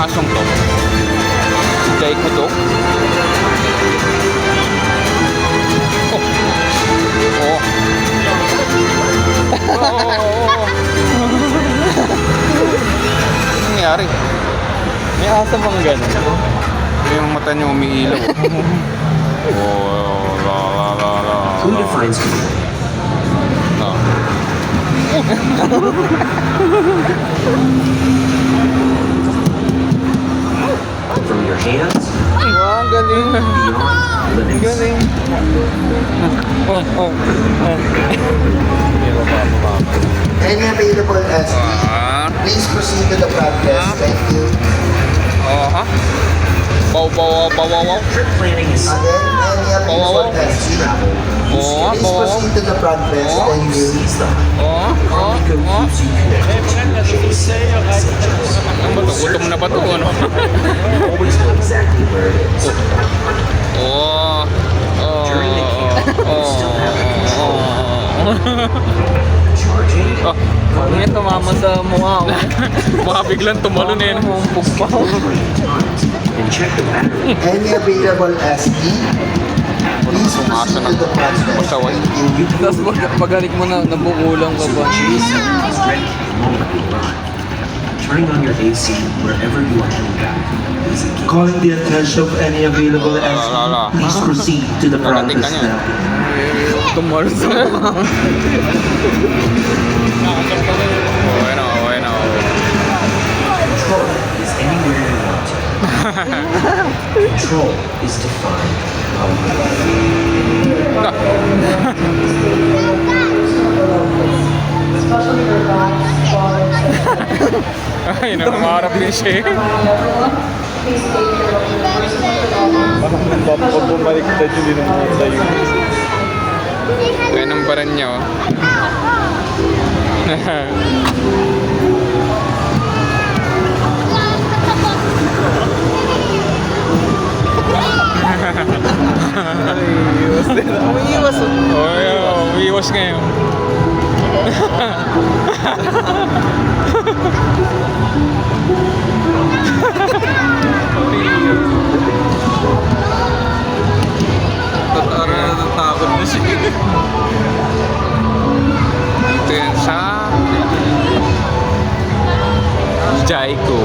asong to. Si Jayco to. Oh. Oh. Oh. Ano nangyari? May asa bang gano'n? Yung mata niya umiilaw. Oh, la la la la. Who defines you? No. From your hands, Wow, ang galing. beyond limits. Galing. Oh, oh. Any available SD? Please proceed to the front desk. Thank you. Ha? Baw. Trip planning is Again, any available SD? travel. Please proceed to the front desk. Thank you. Seize them. Oh. Keeps you connected to your basic essentials. Ano ba to? Gutom na ba to? Ano? Always know exactly where it is. Oh. During the camp, you still have control. Charging. Oh. Ano yung tumama sa mukha ko? Baka biglang tumalon eh. no? Umumpog pa. And check the battery. Any available SD? Please proceed to the front desk. Thank you. Tapos pagalik mo na nabukulang ka ba? Jason is ready the moment you arrive. Turning on your AC wherever you are heading back is a key. Calling the attention of any available La, la, la. SD. Please proceed to the Narating ka process niya. now. Tumalon sa mukha. Bueno. Control is anywhere you want to. Control is defined how you live. Ay, nangangarap din siya eh. Parang pag bumaliktad yun, din ang sa'yo. Ayan ang baran niya oh. Iwas din. Umiiwas. Umiiwas ngayon. Natatakot na siya. Ito yan sa Jayco.